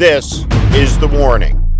This is the warning.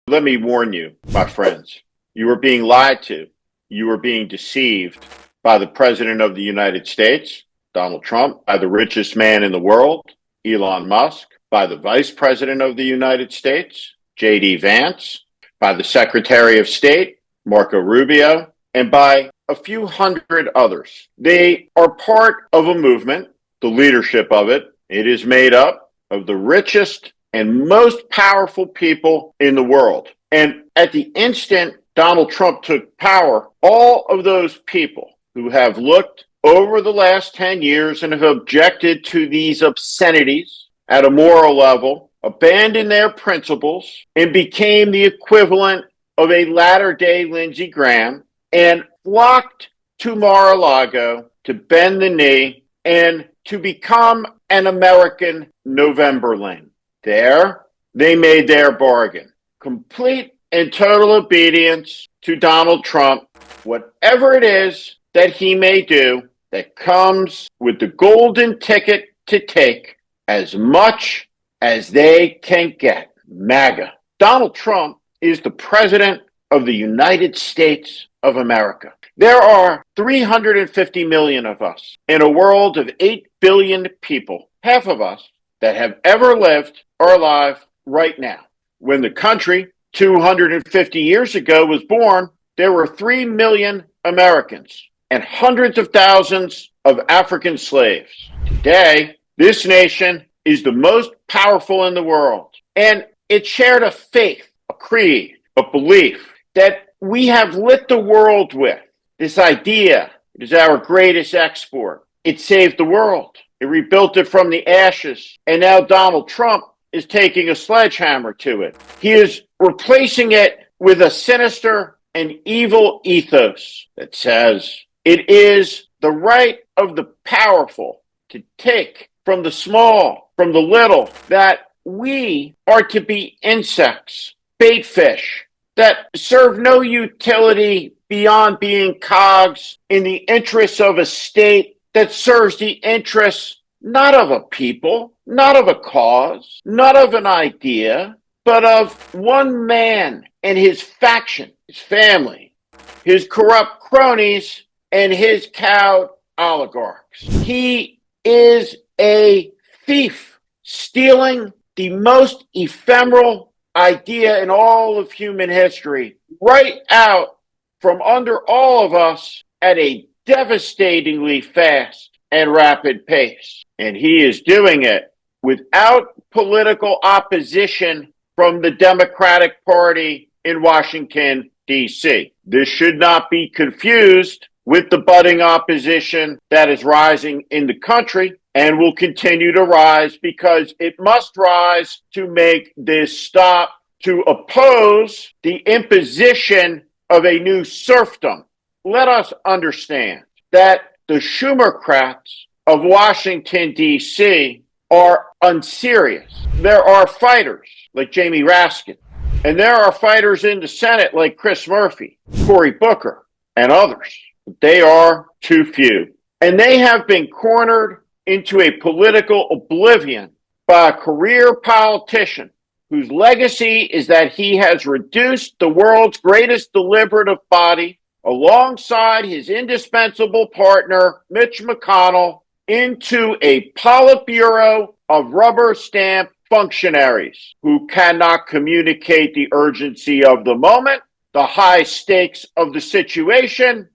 Let me warn you, my friends. You are being lied to. You are being deceived by the President of the United States, Donald Trump, by the richest man in the world, Elon Musk, by the Vice President of the United States, J.D. Vance, by the Secretary of State, Marco Rubio, and by a few hundred others. They are part of a movement, the leadership of it. It is made up of the richest and most powerful people in the world. And at the instant Donald Trump took power, all of those people who have looked over the last 10 years and have objected to these obscenities at a moral level, abandoned their principles and became the equivalent of a latter-day Lindsey Graham and flocked to Mar-a-Lago to bend the knee and to become an American Novemberling. There, they made their bargain. Complete and total obedience to Donald Trump, whatever it is that he may do, that comes with the golden ticket to take as much as they can get. MAGA. Donald Trump is the President of the United States of America. There are 350 million of us in a world of 8 billion people, half of us, that have ever lived are alive right now. When the country 250 years ago was born, there were 3 million Americans and hundreds of thousands of African slaves. Today, this nation is the most powerful in the world, and it shared a faith, a creed, a belief that we have lit the world with. This idea is our greatest export. It saved the world. It rebuilt it from the ashes. And now Donald Trump is taking a sledgehammer to it. He is replacing it with a sinister and evil ethos that says it is the right of the powerful to take from the small, from the little, that we are to be insects, bait fish, that serve no utility beyond being cogs in the interests of a state that serves the interests not of a people, not of a cause, not of an idea, but of one man and his faction, his family, his corrupt cronies, and his cowed oligarchs. He is a thief, stealing the most ephemeral idea in all of human history right out from under all of us at a devastatingly fast and rapid pace. And he is doing it without political opposition from the Democratic Party in Washington, D.C. This should not be confused with the budding opposition that is rising in the country and will continue to rise, because it must rise to make this stop, to oppose the imposition of a new serfdom. Let us understand that the Schumercrats of Washington, D.C. are unserious. There are fighters like Jamie Raskin, and there are fighters in the Senate like Chris Murphy, Cory Booker, and others. They are too few. And they have been cornered into a political oblivion by a career politician whose legacy is that he has reduced the world's greatest deliberative body, alongside his indispensable partner, Mitch McConnell, into a Politburo of rubber stamp functionaries who cannot communicate the urgency of the moment, the high stakes of the situation,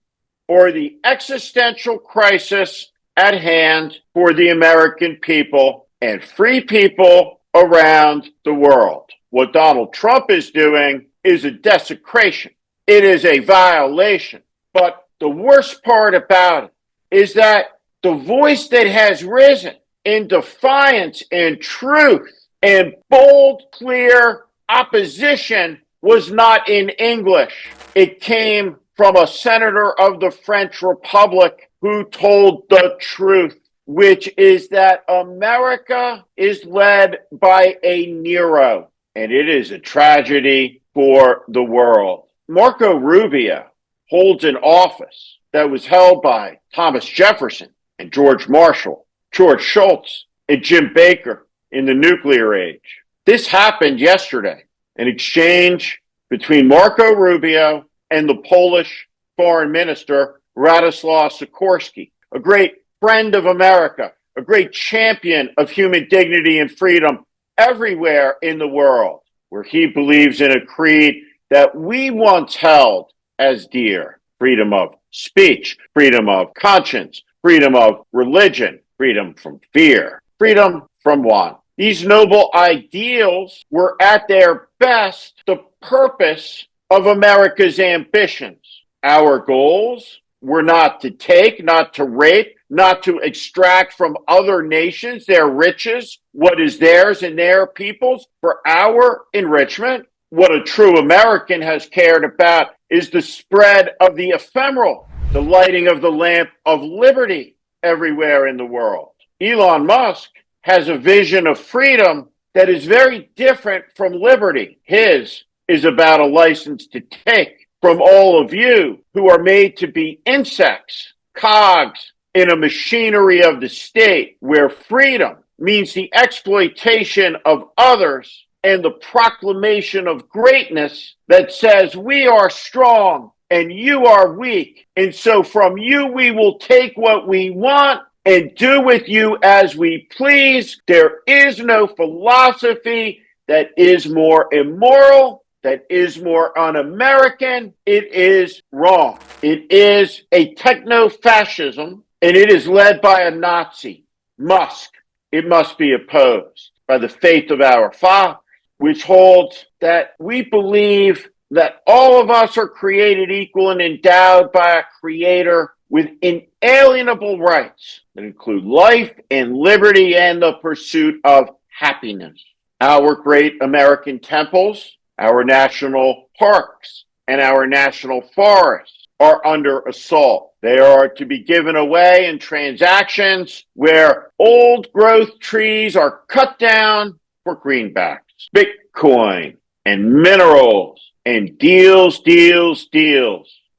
or the existential crisis at hand for the American people and free people around the world. What Donald Trump is doing is a desecration. It is a violation. But the worst part about it is that the voice that has risen in defiance and truth and bold, clear opposition was not in English. It came from a senator of the French Republic who told the truth, which is that America is led by a Nero, and it is a tragedy for the world. Marco Rubio holds an office that was held by Thomas Jefferson and George Marshall, George Shultz, and Jim Baker in the nuclear age. This happened yesterday, an exchange between Marco Rubio and the Polish foreign minister, Radoslaw Sikorski, a great friend of America, a great champion of human dignity and freedom everywhere in the world, where he believes in a creed that we once held as dear: freedom of speech, freedom of conscience, freedom of religion, freedom from fear, freedom from want. These noble ideals were at their best the purpose of America's ambitions. Our goals were not to take, not to rape, not to extract from other nations their riches, what is theirs and their people's, for our enrichment. What a true American has cared about is the spread of the ephemeral, the lighting of the lamp of liberty everywhere in the world. Elon Musk has a vision of freedom that is very different from liberty. His is about a license to take from all of you who are made to be insects, cogs in a machinery of the state, where freedom means the exploitation of others and the proclamation of greatness that says we are strong and you are weak. And so from you we will take what we want and do with you as we please. There is no philosophy that is more immoral, that is more un-American. It is wrong. It is a techno-fascism, and it is led by a Nazi, Musk. It must be opposed by the faith of our fathers, which holds that we believe that all of us are created equal and endowed by a creator with inalienable rights that include life and liberty and the pursuit of happiness. Our great American temples, our national parks, and our national forests are under assault. They are to be given away in transactions where old growth trees are cut down for greenbacks, Bitcoin, and minerals, and deals.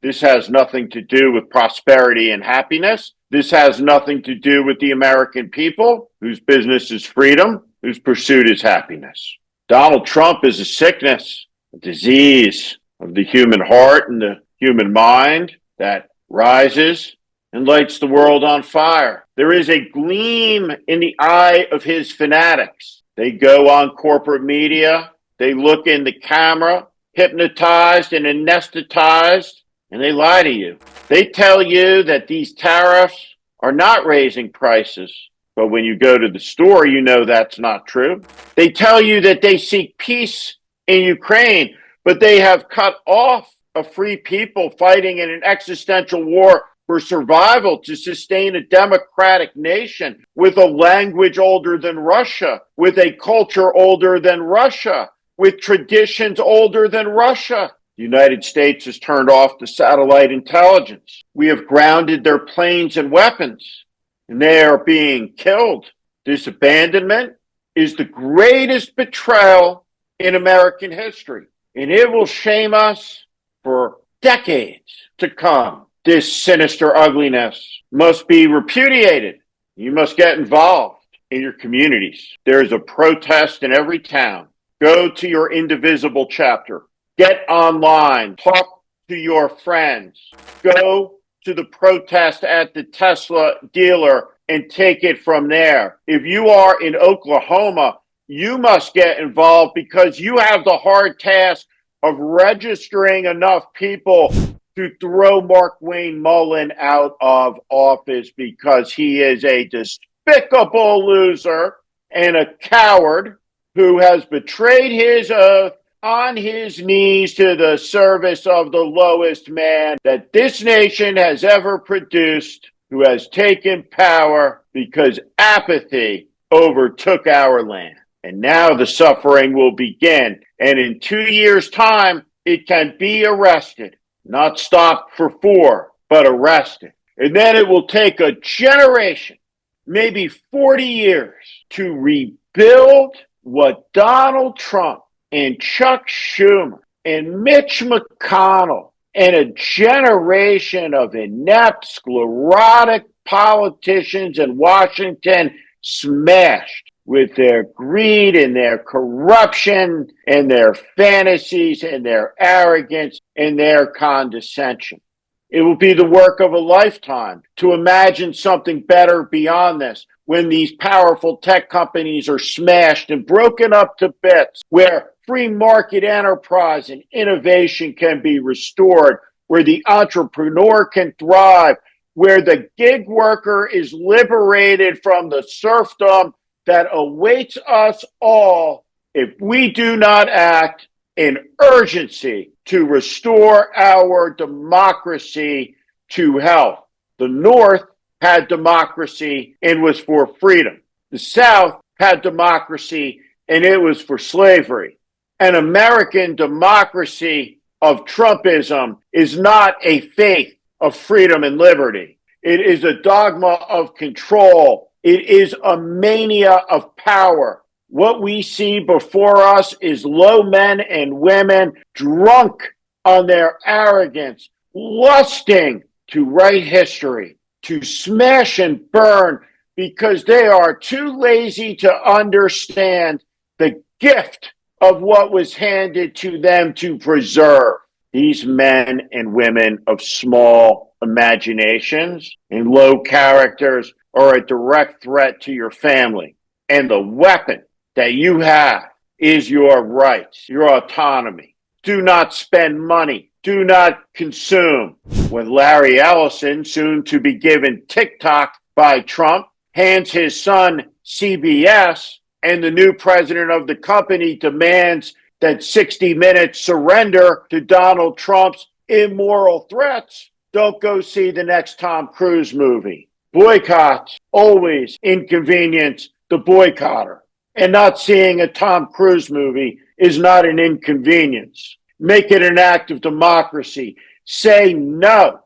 This has nothing to do with prosperity and happiness. This has nothing to do with the American people, whose business is freedom, whose pursuit is happiness. Donald Trump is a sickness, a disease of the human heart and the human mind that rises and lights the world on fire. There is a gleam in the eye of his fanatics. They go on corporate media, they look in the camera, hypnotized and anesthetized, and they lie to you. They tell you that these tariffs are not raising prices, but when you go to the store, you know that's not true. They tell you that they seek peace in Ukraine, but they have cut off a free people fighting in an existential war for survival to sustain a democratic nation with a language older than Russia, with a culture older than Russia, with traditions older than Russia. The United States has turned off the satellite intelligence. We have grounded their planes and weapons, and they are being killed. This abandonment is the greatest betrayal in American history, and it will shame us for decades to come. This sinister ugliness must be repudiated. You must get involved in your communities. There's a protest in every town. Go to your indivisible chapter. Get online. Talk to your friends. Go to the protest at the Tesla dealer and take it from there. If you are in Oklahoma, you must get involved because you have the hard task of registering enough people to throw Mark Wayne Mullen out of office because he is a despicable loser and a coward who has betrayed his oath on his knees to the service of the lowest man that this nation has ever produced, who has taken power because apathy overtook our land. And now the suffering will begin. And in 2 years' time, it can be arrested, not stopped for 4, but arrested. And then it will take a generation, maybe 40 years, to rebuild what Donald Trump and Chuck Schumer and Mitch McConnell and a generation of inept, sclerotic politicians in Washington smashed. with their greed and their corruption and their fantasies and their arrogance and their condescension. It will be the work of a lifetime to imagine something better beyond this when these powerful tech companies are smashed and broken up to bits, where free market enterprise and innovation can be restored, where the entrepreneur can thrive, where the gig worker is liberated from the serfdom that awaits us all if we do not act in urgency to restore our democracy to health. The North had democracy and was for freedom. The South had democracy and it was for slavery. An American democracy of Trumpism is not a faith of freedom and liberty. It is a dogma of control. It is a mania of power. What we see before us is low men and women drunk on their arrogance, lusting to write history, to smash and burn because they are too lazy to understand the gift of what was handed to them to preserve. These men and women of small imaginations and low characters are a direct threat to your family. And the weapon that you have is your rights, your autonomy. Do not spend money. Do not consume. When Larry Ellison, soon to be given TikTok by Trump, hands his son CBS, and the new president of the company demands that 60 Minutes surrender to Donald Trump's immoral threats, don't go see the next Tom Cruise movie. Boycotts always inconvenience the boycotter. And not seeing a Tom Cruise movie is not an inconvenience. Make it an act of democracy. Say no.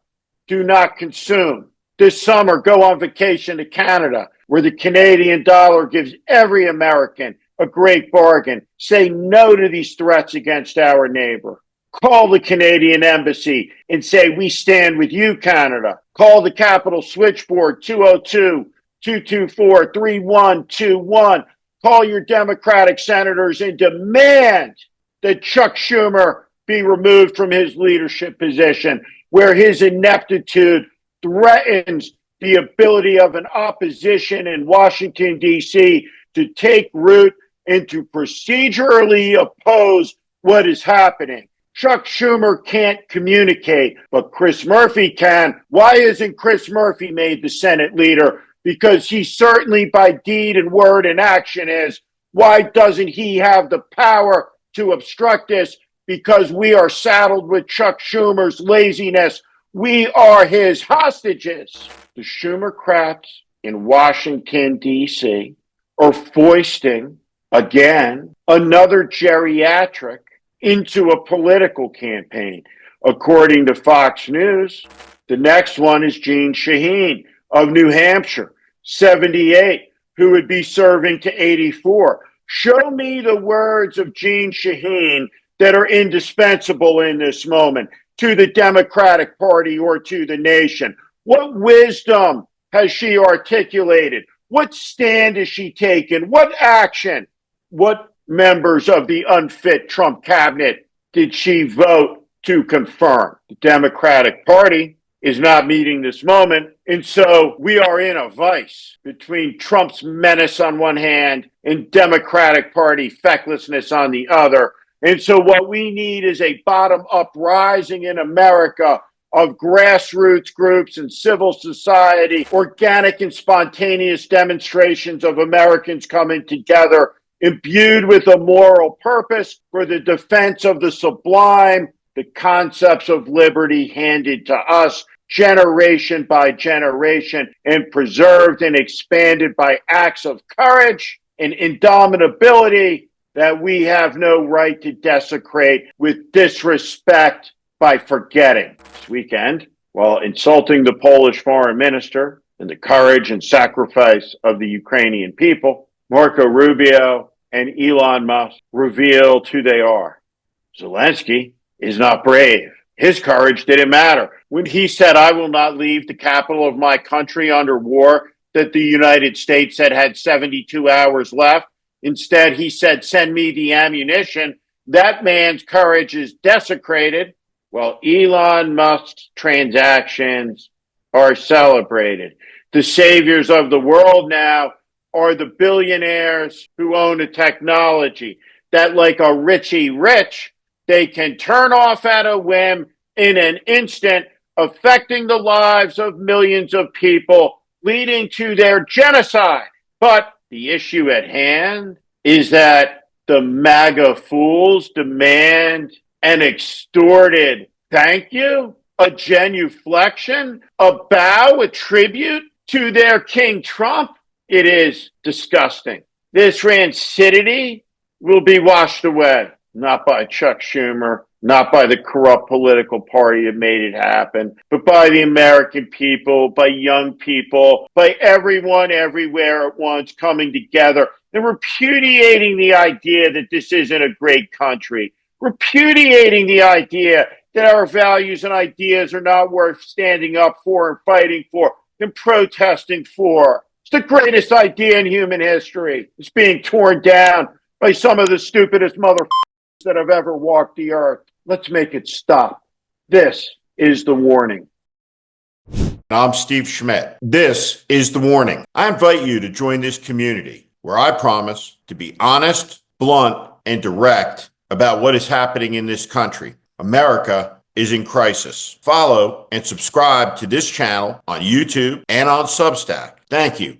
Do not consume. This summer, go on vacation to Canada, where the Canadian dollar gives every American a great bargain. Say no to these threats against our neighbor. Call the Canadian Embassy and say, we stand with you, Canada. Call the Capital Switchboard, 202-224-3121. Call your Democratic senators and demand that Chuck Schumer be removed from his leadership position, where his ineptitude threatens the ability of an opposition in Washington, D.C. to take root and to procedurally oppose what is happening. Chuck Schumer can't communicate, but Chris Murphy can. Why isn't Chris Murphy made the Senate leader? Because he certainly by deed and word and action is. Why doesn't he have the power to obstruct this? Because we are saddled with Chuck Schumer's laziness. We are his hostages. The Schumercrats in Washington, D.C. are foisting, again, another geriatric into a political campaign. According to Fox News, the next one is Jeanne Shaheen of New Hampshire, 78, who would be serving to 84. Show me the words of Jeanne Shaheen that are indispensable in this moment to the Democratic Party or to the nation. What wisdom has she articulated? What stand has she taken? What action? What members of the unfit Trump cabinet did she vote to confirm? The Democratic Party is not meeting this moment. And so we are in a vice between Trump's menace on one hand and Democratic Party fecklessness on the other. And so what we need is a bottom-up rising in America of grassroots groups and civil society, organic and spontaneous demonstrations of Americans coming together, imbued with a moral purpose for the defense of the sublime, the concepts of liberty handed to us generation by generation and preserved and expanded by acts of courage and indomitability that we have no right to desecrate with disrespect by forgetting. This weekend, while insulting the Polish foreign minister and the courage and sacrifice of the Ukrainian people, Marco Rubio and Elon Musk revealed who they are. Zelensky is not brave. His courage didn't matter. When he said, I will not leave the capital of my country under war, that the United States had 72 hours left. Instead, he said, send me the ammunition. That man's courage is desecrated. Well, Elon Musk's transactions are celebrated. The saviors of the world now are the billionaires who own a technology that, like a Richie Rich, they can turn off at a whim in an instant, affecting the lives of millions of people, leading to their genocide. But the issue at hand is that the MAGA fools demand an extorted thank you, a genuflection, a bow, a tribute to their King Trump. It is disgusting. This rancidity will be washed away, not by Chuck Schumer, not by the corrupt political party that made it happen, but by the American people, by young people, by everyone everywhere at once coming together and repudiating the idea that this isn't a great country, repudiating the idea that our values and ideas are not worth standing up for and fighting for and protesting for. It's the greatest idea in human history. It's being torn down by some of the stupidest motherfuckers that have ever walked the earth. Let's make it stop. This is the warning. I'm Steve Schmidt. This is the warning. I invite you to join this community where I promise to be honest, blunt, and direct about what is happening in this country. America is in crisis. Follow and subscribe to this channel on YouTube and on Substack. Thank you.